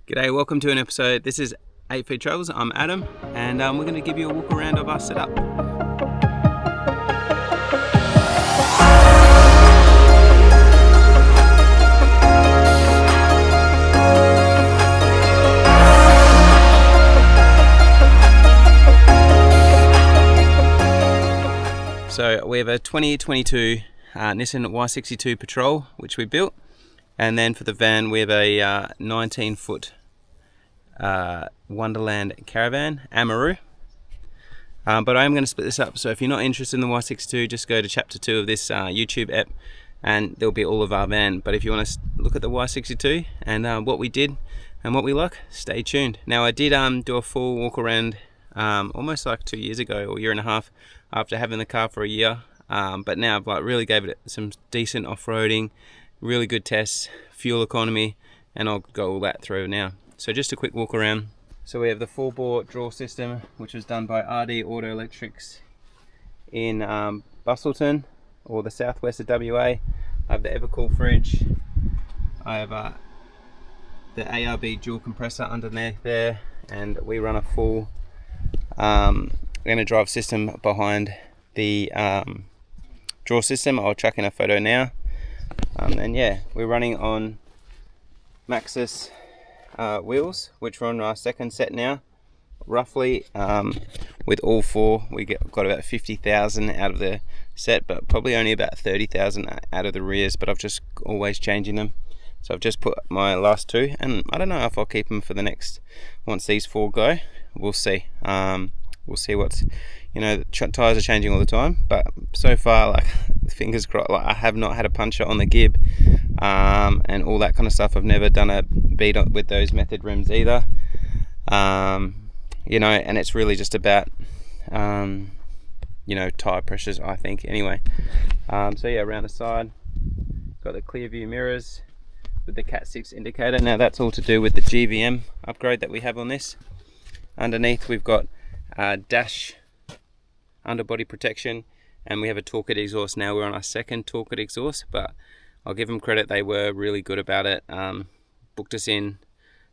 G'day, welcome to an episode. This is 8 Feet Travels. I'm Adam, and we're going to give you a walk around of our setup. So we have a 2022 Nissan Y62 Patrol, which we built. And then for the van, we have a 19-foot Wonderland Amaroo. But I am going to split this up, so if you're not interested in the Y62, just go to chapter 2 of this YouTube app and there'll be all of our van. But if you want to look at the Y62 and what we did and what we like, stay tuned. Now I did do a full walk around almost like 2 years ago, or a year and a half, after having the car for a year. But now I've really gave it some decent off-roading, really good tests, fuel economy, and I'll go all that through now. So just a quick walk around. So we have the 4-bore draw system, which was done by RD Auto Electrics in Bustleton, or the southwest of WA. I have the Evercool fridge. I have the ARB dual compressor underneath there, and we run a full drive system behind the draw system. I'll chuck in a photo now. And yeah, we're running on Maxxis wheels, which are on our second set now. Roughly, with all four, we got about 50,000 out of the set, but probably only about 30,000 out of the rears. But I've just always changing them. So I've just put my last two, and I don't know if I'll keep them for the next, once these four go. We'll see. We'll see what's, the tyres are changing all the time, but so far, like, fingers crossed, like, I have not had a puncture on the gib, and all that kind of stuff. I've never done a beat with those method rims either, and it's really just about, tyre pressures, I think, anyway. So yeah, around the side, got the clear view mirrors with the Cat 6 indicator. Now that's all to do with the GVM upgrade that we have on this. Underneath we've got dash underbody protection, and we have a toolkit exhaust. Now we're on our second toolkit exhaust, but I'll give them credit, they were really good about it. Booked us in,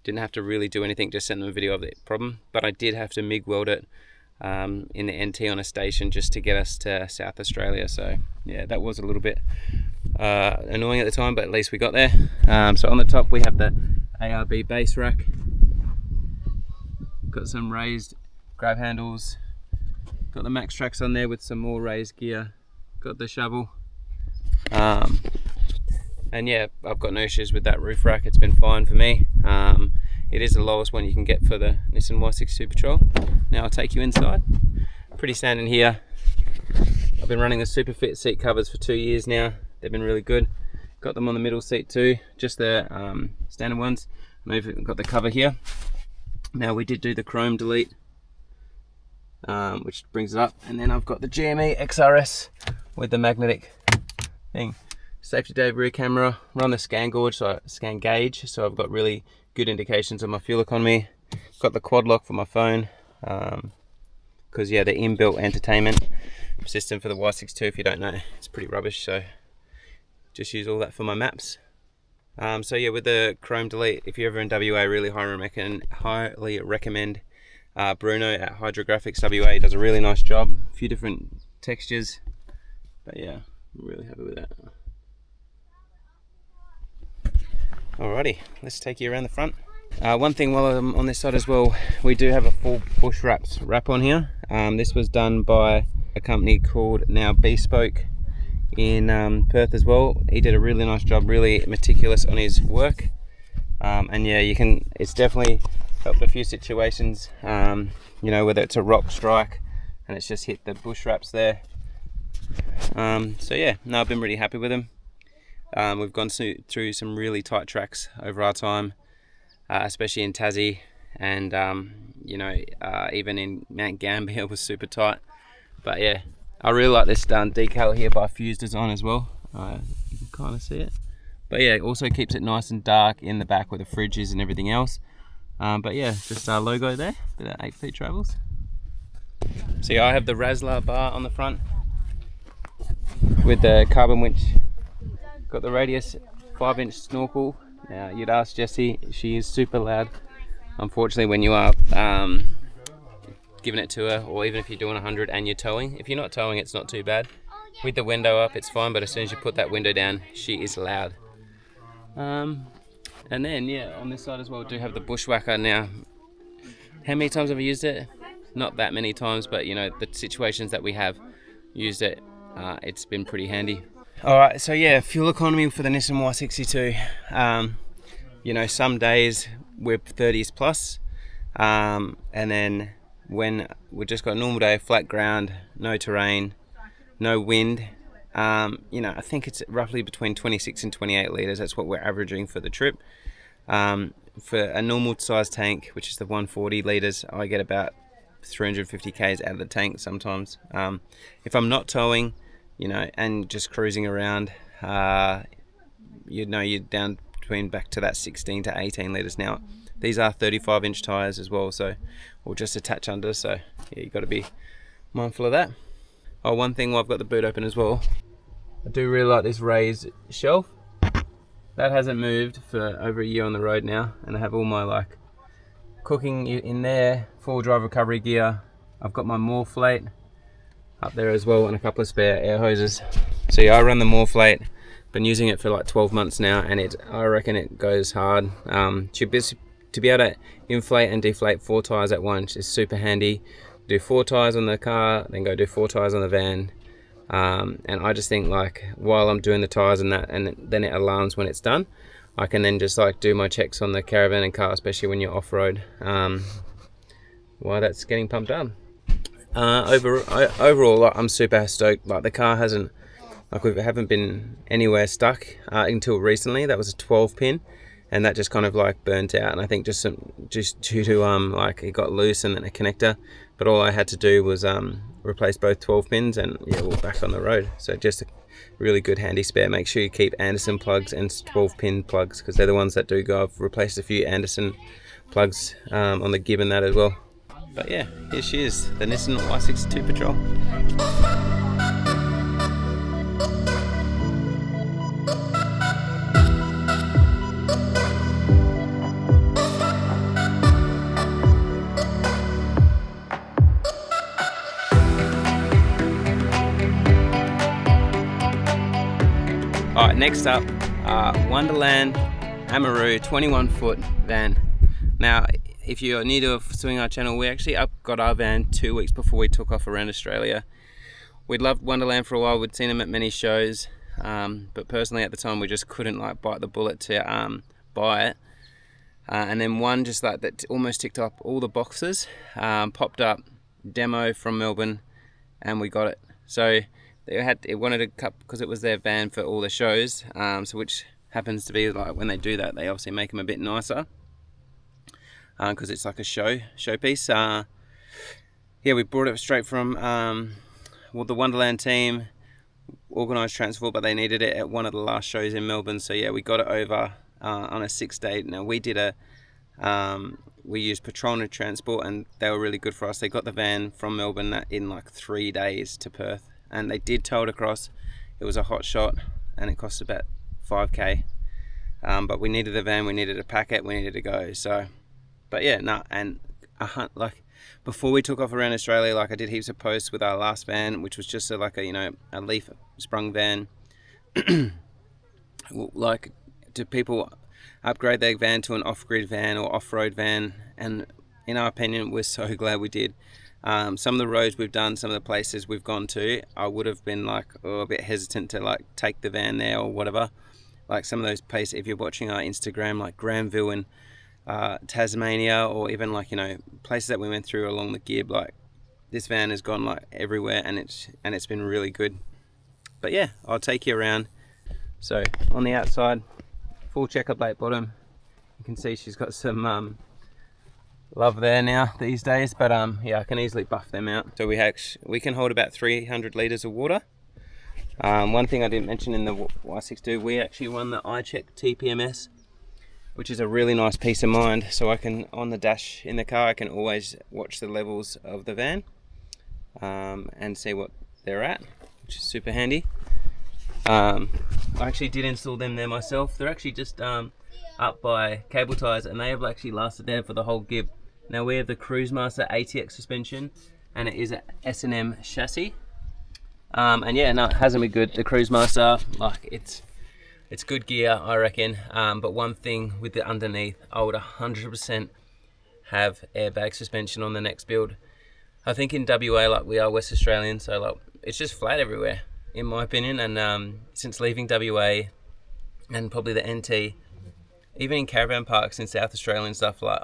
didn't have to really do anything, just sent them a video of the problem, but I did have to MIG weld it in the NT on a station just to get us to South Australia. So yeah, that was a little bit annoying at the time, but at least we got there. So on the top we have the ARB base rack, got some raised grab handles, got the Max Tracks on there with some more raised gear, got the shovel, and yeah, I've got no issues with that roof rack. It's been fine for me. It is the lowest one you can get for the Nissan Y62 Patrol. Now I'll take you inside. Pretty standard here. I've been running the Super Fit seat covers for 2 years now. They've been really good. Got them on the middle seat too, just the standard ones. And I've got the cover here. Now we did do the chrome delete, which brings it up, and then I've got the GME XRS with the magnetic thing. Safety Dave rear camera, run the scan gauge, so I've got really good indications of my fuel economy. Got the quad lock for my phone, because yeah, the inbuilt entertainment system for the Y62, if you don't know, it's pretty rubbish, so just use all that for my maps. So yeah, with the chrome delete, if you're ever in WA, really highly recommend Bruno at Hydrographics WA. He does a really nice job, a few different textures, but yeah, I'm really happy with that. Alrighty, let's take you around the front. One thing while I'm on this side as well, we do have a full bush wrap on here. This was done by a company called Now Bespoke in Perth as well. He did a really nice job, really meticulous on his work, and yeah, it's definitely helped a few situations, whether it's a rock strike and it's just hit the bush wraps there. So yeah, no, I've been really happy with them. We've gone through some really tight tracks over our time, especially in Tassie, and even in Mount Gambier was super tight. But yeah, I really like this decal here by Fuse Design as well. You can kind of see it. But yeah, it also keeps it nice and dark in the back where the fridge is and everything else. But yeah, just our logo there for the 8 Feet Travels. So yeah, I have the Razzler bar on the front with the carbon winch. Got the Radius 5-inch snorkel Now you'd ask Jessie, she is super loud. Unfortunately, when you are giving it to her, or even if you're doing 100 and you're towing, if you're not towing, it's not too bad. With the window up, it's fine, but as soon as you put that window down, she is loud. And then, yeah, on this side as well, we do have the bushwhacker. Now, how many times have I used it? Not that many times, but you know, the situations that we have used it, it's been pretty handy. Alright, so yeah, fuel economy for the Nissan Y62. You know, some days we're 30s plus, and then when we just got a normal day, flat ground, no terrain, no wind, you know, I think it's roughly between 26 and 28 litres. That's what we're averaging for the trip. For a normal size tank, which is the 140 litres, I get about 350 k's out of the tank sometimes. If I'm not towing, you know, and just cruising around, you know, you're down between back to that 16 to 18 litres. Now these are 35-inch tyres as well, so, or just a touch under, so yeah, you've got to be mindful of that. Oh, one thing while I've got the boot open as well, I do really like this raised shelf. That hasn't moved for over a year on the road now, and I have all my like cooking in there, 4-drive recovery gear. I've got my Morphlate up there as well, and a couple of spare air hoses. So yeah, I run the Morphlate. Been using it for like 12 months now, and I reckon it goes hard. To be able to inflate and deflate 4 tyres at once is super handy. Do 4 tyres on the car, then go do 4 tyres on the van. And I just think, like, while I'm doing the tyres and that, and then it alarms when it's done, I can then just like do my checks on the caravan and car, especially when you're off-road, while that's getting pumped up. Overall, like, I'm super stoked. Like, the car hasn't, like, we haven't been anywhere stuck until recently. That was a 12 pin, and that just kind of like burnt out, and I think just due to like it got loose and then a connector. But all I had to do was replace both 12 pins, and yeah, we're back on the road. So just a really good handy spare. Make sure you keep Anderson plugs and 12 pin plugs, because they're the ones that do go. I've replaced a few Anderson plugs on the Gibbon that as well. But yeah, here she is, the Nissan Y62 Patrol. Alright, next up, Wonderland Amaroo 21-foot van. Now, if you're new to suing our channel, we actually got our van 2 weeks before we took off around Australia. We'd loved Wonderland for a while, we'd seen them at many shows, but personally at the time we just couldn't like bite the bullet to buy it. And then one just like that almost ticked up all the boxes, popped up, demo from Melbourne, and we got it. So it wanted a cup because it was their van for all the shows, so which happens to be like when they do that, they obviously make them a bit nicer because it's like a showpiece. Yeah, we brought it straight from the Wonderland team, organised transport, but they needed it at one of the last shows in Melbourne. So yeah, we got it over on a 6-day. Now we did we used Petronas Transport, and they were really good for us. They got the van from Melbourne in like 3 days to Perth. And they did tow it across. It was a hot shot, and it cost about 5k. But we needed the van, we needed to pack it, we needed to go. So, but yeah, and like before we took off around Australia, like I did heaps of posts with our last van, which was just a leaf sprung van. Like, do people upgrade their van to an off-grid van or off-road van? And in our opinion, we're so glad we did. Some of the roads we've done, some of the places we've gone to, I would have been like a bit hesitant to like take the van there or whatever. Like some of those places, if you're watching our Instagram, like Granville and Tasmania, or even like, you know, places that we went through along the Gib, like this van has gone like everywhere, and it's been really good. But yeah, I'll take you around. So on the outside, full checker plate bottom. You can see she's got some love there now these days, but yeah, I can easily buff them out. So we can hold about 300 litres of water. One thing I didn't mention in the Y62, we actually run the iCheck TPMS, which is a really nice peace of mind. So I can, on the dash in the car, I can always watch the levels of the van and see what they're at, which is super handy. I actually did install them there myself. They're actually just up by cable ties, and they have actually lasted there for the whole gib. Now we have the Cruisemaster ATX suspension, and it is an S&M chassis. And yeah, no, it hasn't been good. The Cruisemaster, like it's good gear, I reckon. But one thing with the underneath, I would 100% have airbag suspension on the next build. I think in WA, like we are West Australian, so like it's just flat everywhere, in my opinion. And since leaving WA and probably the NT, even in caravan parks in South Australia and stuff, like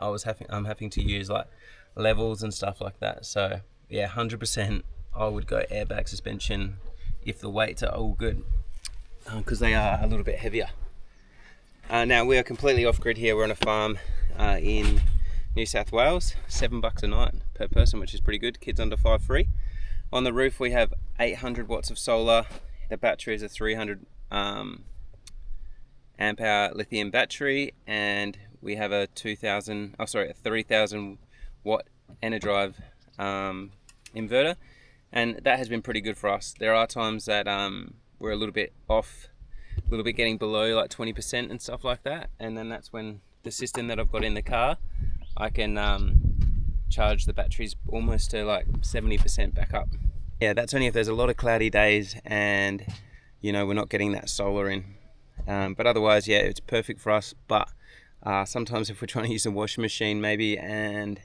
I'm having to use like levels and stuff like that. So yeah, 100% I would go airbag suspension if the weights are all good, because they are a little bit heavier. Now we are completely off grid here. We're on a farm in New South Wales, $7 a night per person, which is pretty good. Kids under 5 free. On the roof we have 800 watts of solar. The battery is a 300 amp hour lithium battery, and we have a 3000 watt Enerdrive inverter, and that has been pretty good for us. There are times that we're a little bit off, a little bit getting below like 20% and stuff like that, and then that's when the system that I've got in the car, I can charge the batteries almost to like 70% back up. Yeah, that's only if there's a lot of cloudy days and you know we're not getting that solar in. But otherwise, yeah, it's perfect for us. But sometimes if we're trying to use a washing machine maybe, and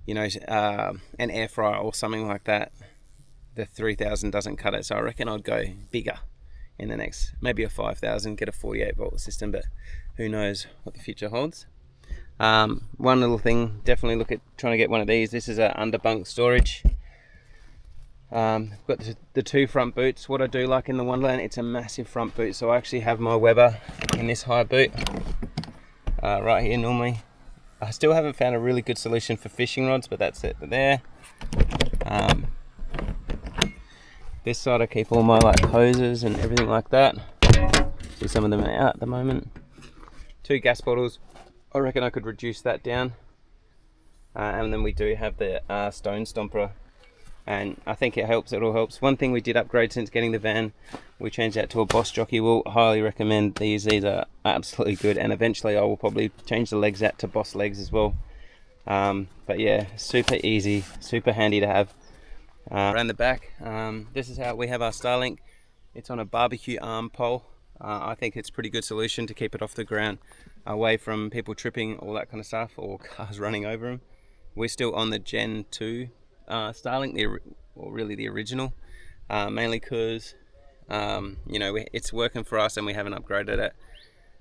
you know an air fryer or something like that, the 3000 doesn't cut it. So I reckon I'd go bigger in the next, maybe a 5000, get a 48 volt system, but who knows what the future holds. One little thing, definitely look at trying to get one of these. This is an underbunk storage. I've got the 2 front boots. What I do like in the Wonderland, it's a massive front boot, so I actually have my Weber in this high boot right here normally. I still haven't found a really good solution for fishing rods, but that's it there. This side I keep all my like hoses and everything like that. See, some of them are out at the moment. 2 gas bottles. I reckon I could reduce that down. And then we do have the stone stomper, and I think it helps. It all helps. One thing we did upgrade since getting the van, we changed that to a Boss jockey wool. Highly recommend these. These are absolutely good, and eventually I will probably change the legs out to Boss legs as well. But yeah, super easy, super handy to have. Around the back, this is how we have our Starlink. It's on a barbecue arm pole. I think it's a pretty good solution to keep it off the ground, away from people tripping, all that kind of stuff, or cars running over them. We're still on the Gen 2 Starlink, really the original, mainly because you know it's working for us and we haven't upgraded it,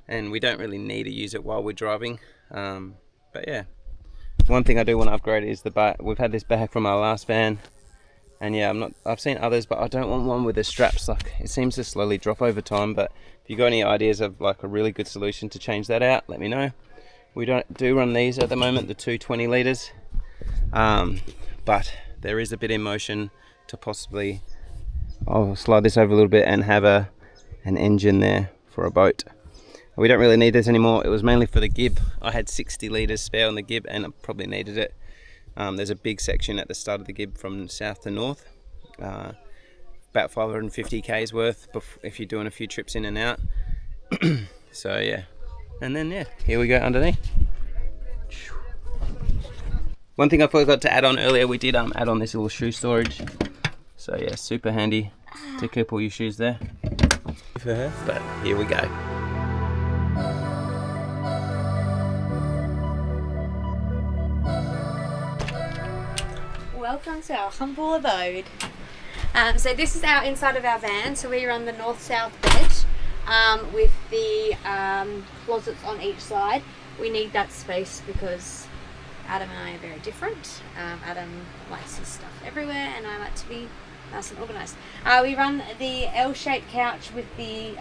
and we don't really need to use it while we're driving. But yeah, one thing I do want to upgrade is the back. We've had this back from our last van, and yeah, I've seen others, but I don't want one with the straps. Like, it seems to slowly drop over time. But if you got any ideas of like a really good solution to change that out, let me know. We do run these at the moment, the 220 litres, but there is a bit in motion to possibly, I'll slide this over a little bit and have an engine there for a boat. We don't really need this anymore. It was mainly for the gib. I had 60 litres spare on the gib and I probably needed it. There's a big section at the start of the gib from south to north, about 550 k's worth if you're doing a few trips in and out. So yeah, and then yeah, here we go underneath. One thing I forgot to add on earlier, we did add on this little shoe storage. So yeah, super handy to keep all your shoes there for her. But here we go. Welcome to our humble abode. So this is our inside of our van. So we run the north-south bed with the closets on each side. We need that space because Adam and I are very different. Adam likes his stuff everywhere and I like to be nice and organised. We run the L-shaped couch with the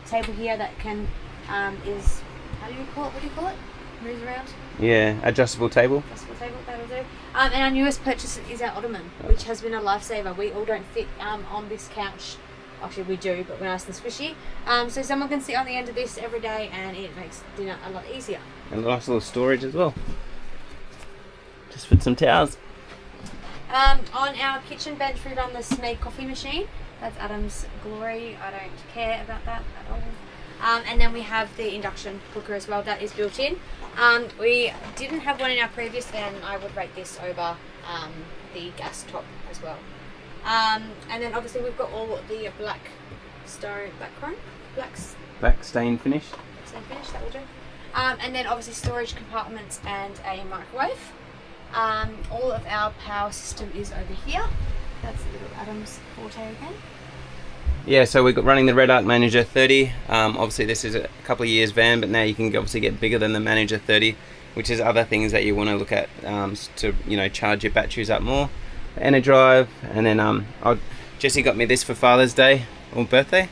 table here that can, how do you call it? What do you call it? Moves around? Yeah, adjustable table. Adjustable table, that'll do. And our newest purchase is our ottoman, which has been a lifesaver. We all don't fit on this couch. Actually, we do, but we're nice and squishy. So someone can sit on the end of this every day and it makes dinner a lot easier. And a nice little storage as well. Just for some towels. On our kitchen bench, we run the Smeagol coffee machine. That's Adam's glory. I don't care about that at all. And then we have the induction cooker as well that is built in. We didn't have one in our previous van, and I would rate this over the gas top as well. And then obviously we've got all the black stain finish. Stain finish, that will do. And then obviously storage compartments and a microwave. All of our power system is over here. That's little Adam's forte again. Yeah, so we've got running the Red Arc Manager 30. Obviously this is a couple of years van, but now you can obviously get bigger than the Manager 30, which is other things that you want to look at to charge your batteries up more. Drive, and then Jesse got me this for Father's Day or birthday.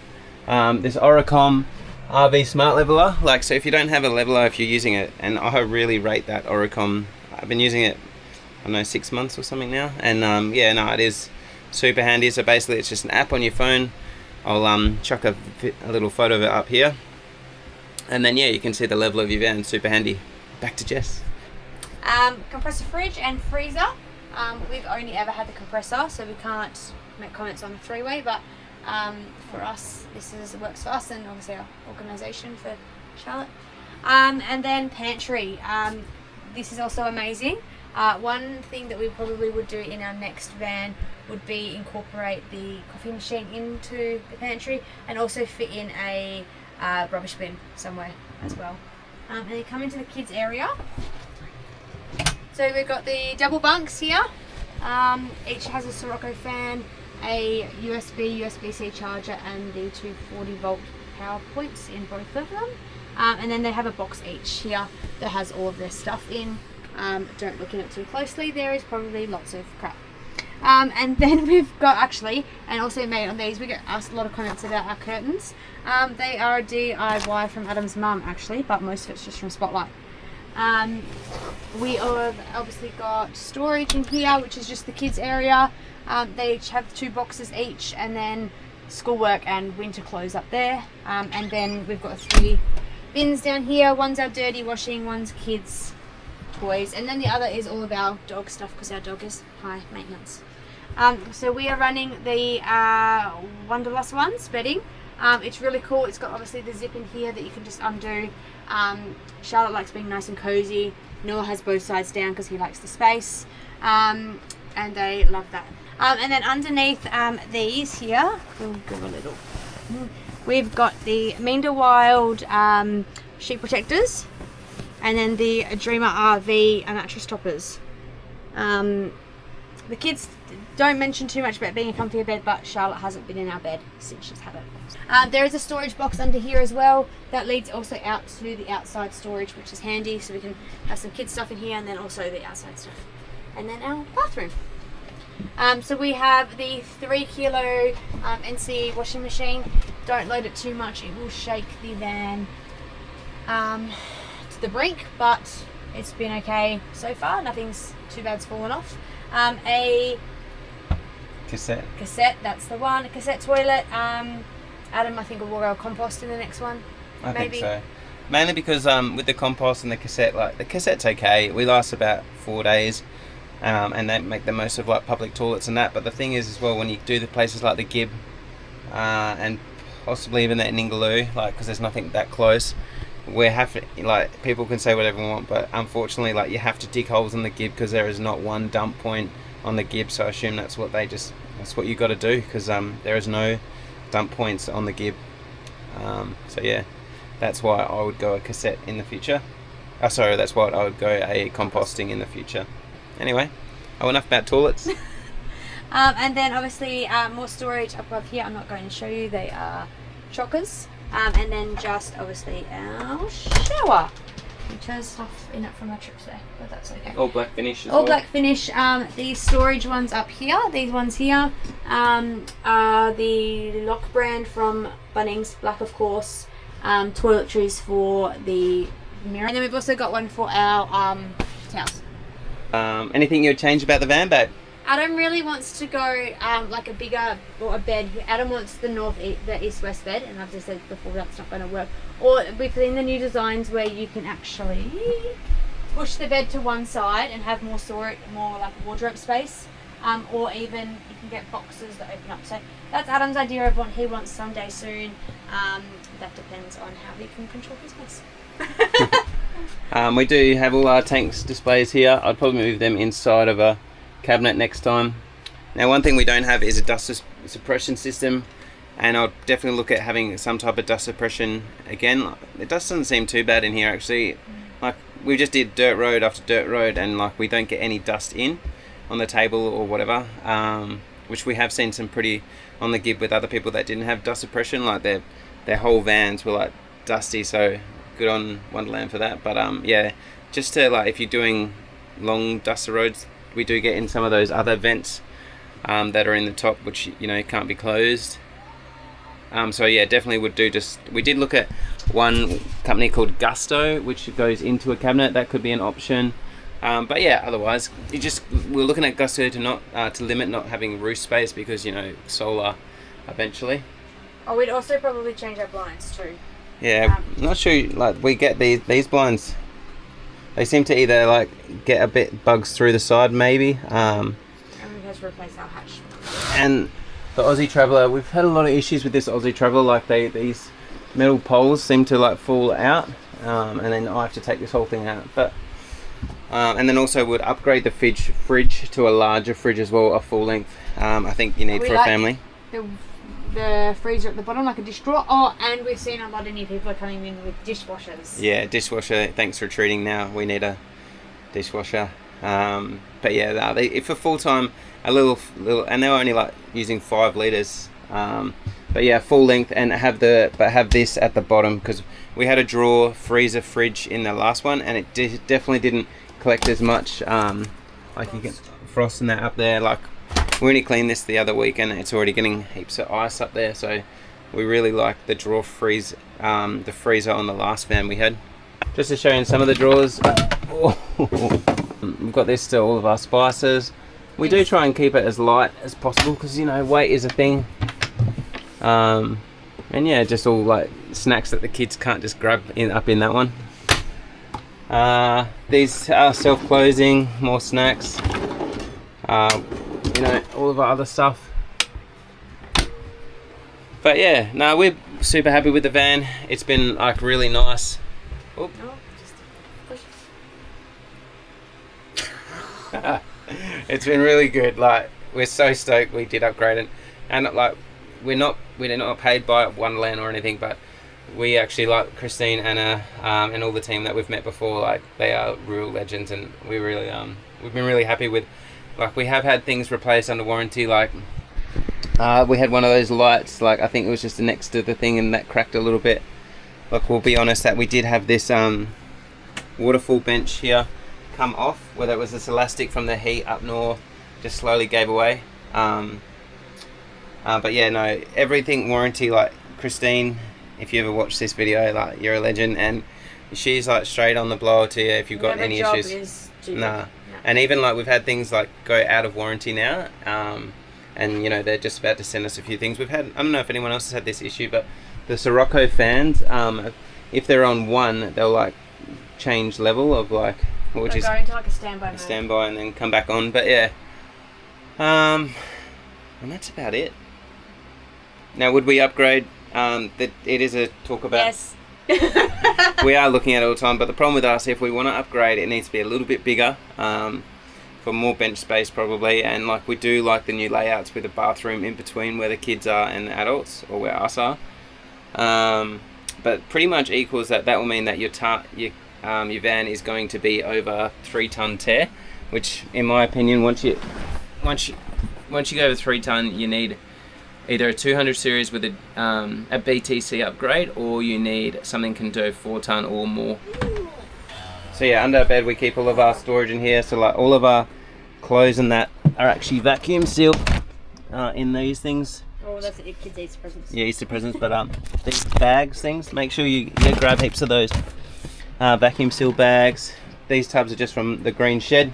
This Oricom RV Smart Leveler. Like, so if you don't have a leveler, if you're using it, and I really rate that Oricom. I've been using it, I don't know, 6 months or something now, and it is super handy. So basically it's just an app on your phone. I'll chuck a little photo of it up here, and then you can see the level of your van. Super handy. Back to Jess. Compressor fridge and freezer. We've only ever had the compressor, so we can't make comments on the three-way, but for us this works for us, and obviously our organisation for Charlotte. And then pantry. This is also amazing. One thing that we probably would do in our next van would be incorporate the coffee machine into the pantry, and also fit in a rubbish bin somewhere as well. And you come into the kids area. So we've got the double bunks here. Each has a Sirocco fan, a USB-C charger, and the 240 volt power points in both of them. And then they have a box each here that has all of their stuff in. Don't look in it too closely, there is probably lots of crap. And then we've got and also made on these, we get asked a lot of comments about our curtains. They are a DIY from Adam's mum actually, but most of it's just from Spotlight. We have obviously got storage in here, which is just the kids area. They each have 2 boxes each, and then schoolwork and winter clothes up there. And then we've got 3 bins down here. One's our dirty washing, one's kids toys, and then the other is all of our dog stuff, because our dog is high maintenance. So we are running the Wonderland Ones bedding. It's really cool. It's got obviously the zip in here that you can just undo. Charlotte likes being nice and cozy. Noah has both sides down because he likes the space, and they love that. And then underneath these here, we'll give a little. We've got the Minder Wild sheet protectors, and then the Dreamer RV mattress toppers. The kids don't mention too much about being a comfier bed, but Charlotte hasn't been in our bed since she's had it. There is a storage box under here as well that leads also out to the outside storage, which is handy, so we can have some kids stuff in here, and then also the outside stuff. And then our bathroom. So we have the 3 kilo NC washing machine. Don't load it too much, it will shake the van to the brink, but it's been okay so far. Nothing's too bad's fallen off. A cassette, that's the one. A cassette toilet. Adam, I think we'll go compost in the next one. I think so. Mainly because with the compost and the cassette, like the cassette's okay. We last about 4 days, and they make the most of like public toilets and that. But the thing is as well, when you do the places like the Gib, and possibly even that Ningaloo, like because there's nothing that close, we have to, like, people can say whatever they want, but unfortunately, like, you have to dig holes in the Gib because there is not one dump point on the Gib. So I assume that's what you got to do, because there is no dump points on the Gib. So yeah, that's why I would go a cassette in the future. That's why I would go a composting in the future. Anyway, enough about toilets. And then obviously more storage up above here. I'm not going to show you. They are chockers. And then just obviously our shower, which has stuff in it from our trip today, but that's okay. All black finish as All well. black finish. These storage ones up here, these ones here, are the Lock brand from Bunnings, black of course. Toiletries for the mirror. And then we've also got one for our towels. Anything you would change about the van, babe? Adam really wants to go like a bigger, or a bed. Adam wants the east-west bed, and as I said before, that's not going to work. Or we've seen the new designs where you can actually push the bed to one side and have more storage, more like wardrobe space, or even you can get boxes that open up. So that's Adam's idea of what he wants someday soon. that depends on how we can control his mess. We do have all our tanks displays here. I'd probably move them inside of a cabinet next time. Now, one thing we don't have is a dust suppression system, and I'll definitely look at having some type of dust suppression again. It doesn't seem too bad in here actually. Like, we just did dirt road after dirt road, and like we don't get any dust in on the table or whatever, which we have seen some pretty on the gib with other people that didn't have dust suppression, like their whole vans were like dusty, so good on Wonderland for that. But yeah, just to like, if you're doing long duster roads, we do get in some of those other vents that are in the top, which you know can't be closed. So yeah, definitely would do. Just, we did look at one company called Gusto, which goes into a cabinet. That could be an option. But yeah, otherwise, we're looking at Gusto to limit not having roof space, because you know solar eventually. Oh, we'd also probably change our blinds too. Yeah, not sure. Like, we get these blinds. They seem to either like get a bit bugs through the side, maybe. And we have to replace our hatch. And the Aussie Traveller, we've had a lot of issues with this Aussie Traveller. Like these metal poles seem to like fall out, and then I have to take this whole thing out. But and then also would upgrade the fridge to a larger fridge as well, a full length. I think you need for a family. The freezer at the bottom, like a dish drawer. Oh, and we've seen a lot of new people are coming in with dishwashers. Yeah, dishwasher. Thanks for treating. Now we need a dishwasher. But yeah, for full time, a little, and they're only like using 5 liters. But yeah, full length, and have this at the bottom, because we had a drawer, freezer, fridge in the last one, and it definitely didn't collect as much. Like you get frost and that up there. Like, we only cleaned this the other week, and it's already getting heaps of ice up there. So we really like the drawer the freezer on the last van we had. Just to show you some of the drawers. We've got this to all of our spices. We do try and keep it as light as possible, because you know weight is a thing. And yeah, just all like snacks that the kids can't just grab up in that one. These are self-closing, more snacks. You know, all of our other stuff. But yeah, no, we're super happy with the van. It's been like really nice. Oh. It's been really good. Like, we're so stoked we did upgrade it, and like we're not paid by Wonderland or anything, but we actually like Christine, Anna, and all the team that we've met before. Like, they are real legends, and we really we've been really happy with. Like, we have had things replaced under warranty. Like, we had one of those lights, like I think it was just next to the thing, and that cracked a little bit. Like, we'll be honest that we did have this waterfall bench here come off, where there was this elastic from the heat up north, just slowly gave away. But yeah, no, everything warranty. Like, Christine, if you ever watch this video, like, you're a legend, and she's like straight on the blower to you if you've got any issues. And even like we've had things like go out of warranty now, and you know they're just about to send us a few things. We've had, I don't know if anyone else has had this issue, but the Sirocco fans, if they're on one, they'll like change level of like, which is go into like a standby mode. Standby and then come back on. But yeah, and that's about it. Now, would we upgrade? That it is a talk about. Yes. We are looking at it all the time, but the problem with us, if we want to upgrade, it needs to be a little bit bigger, for more bench space probably, and like we do like the new layouts with a bathroom in between where the kids are and the adults, or where us are. But pretty much equals that. That will mean that your van is going to be over 3 ton tear, which in my opinion, once you go over 3 ton, you need either a 200 series with a BTC upgrade, or you need something can do 4 ton or more. So yeah, under our bed we keep all of our storage in here. So like all of our clothes and that are actually vacuum sealed in these things. Oh, that's it, kids' Easter presents. Yeah, Easter presents. But these bags things, make sure you grab heaps of those vacuum sealed bags. These tubs are just from the green shed.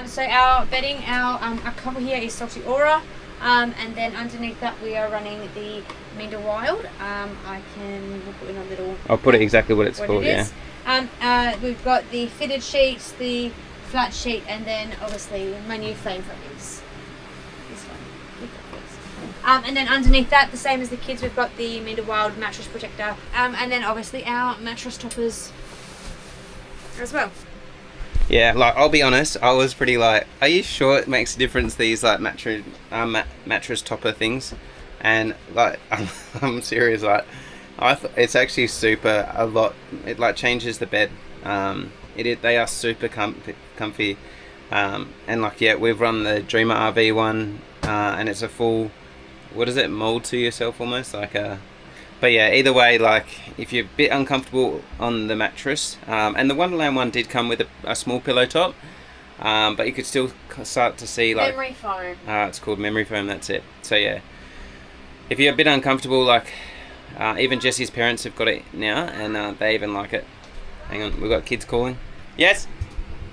So our bedding, our cover here is Salty Aura. And then underneath that we are running the Minder Wild. We'll put in a little... I'll put it exactly what it's called, yeah. We've got the fitted sheets, the flat sheet, and then obviously my new flame from is this one. And then underneath that, the same as the kids, we've got the Wild mattress protector. And then obviously our mattress toppers as well. Yeah, like I'll be honest, I was pretty like, are you sure it makes a difference, these like mattress topper things? And like I'm serious, like it's actually super a lot. It like changes the bed. They are super comfy. And like yeah, we've run the Dreamer RV one, and it's a full, what is it, mold to yourself almost like a. But yeah, either way, like if you're a bit uncomfortable on the mattress, and the Wonderland one did come with a small pillow top, but you could still start to see like memory foam. It's called memory foam. That's it. So yeah, if you're a bit uncomfortable, like even Jesse's parents have got it now, and they even like it. Hang on, we've got kids calling. Yes.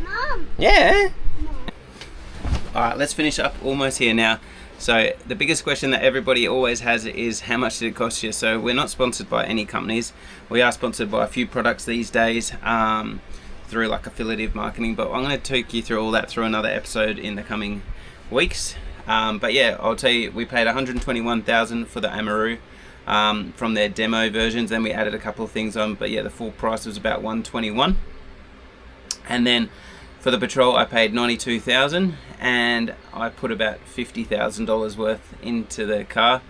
Mom. Yeah. All right, let's finish up. Almost here now. So the biggest question that everybody always has is how much did it cost you? So we're not sponsored by any companies. We are sponsored by a few products these days through like affiliative marketing, but I'm going to take you through all that through another episode in the coming weeks. But yeah, I'll tell you, we paid $121,000 for the Amaroo from their demo versions. Then we added a couple of things on, but yeah, the full price was about $121,000. And then for the Patrol, I paid $92,000, and I put about $50,000 worth into the car.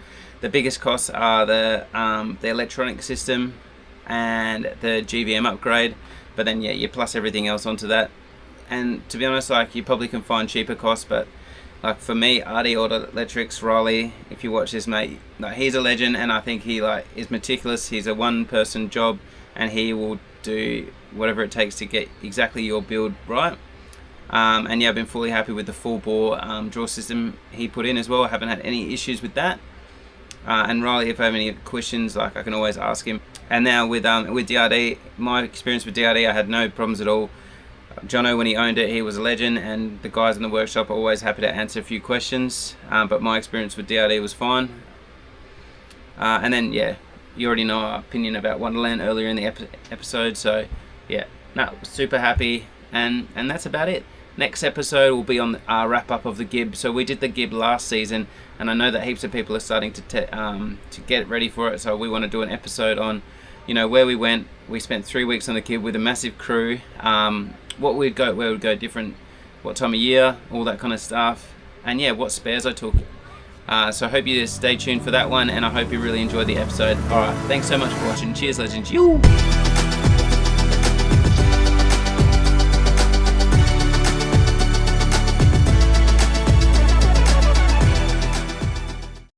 The biggest costs are the electronic system and the GVM upgrade, but then yeah, you plus everything else onto that. And to be honest, like you probably can find cheaper costs, but like for me, Artie Auto Electrics, Riley, if you watch this mate, like he's a legend, and I think he like is meticulous. He's a one-person job, and he will do whatever it takes to get exactly your build right. And yeah, I've been fully happy with the full bore draw system he put in as well. I haven't had any issues with that. And Riley, if I have any questions, like I can always ask him. And now with DRD, my experience with DRD, I had no problems at all. Jono, when he owned it, he was a legend, and the guys in the workshop are always happy to answer a few questions. But my experience with DRD was fine. And then yeah, you already know our opinion about Wonderland earlier in the episode. So yeah, no, super happy, and that's about it. Next episode will be on our wrap up of the Gib. So we did the Gib last season, and I know that heaps of people are starting to get ready for it. So we want to do an episode on, you know, where we went. We spent 3 weeks on the Gib with a massive crew. What we'd go, where we'd go different, what time of year, all that kind of stuff, and yeah, what spares I took. So I hope you stay tuned for that one, and I hope you really enjoyed the episode. All right, thanks so much for watching. Cheers, legends. You.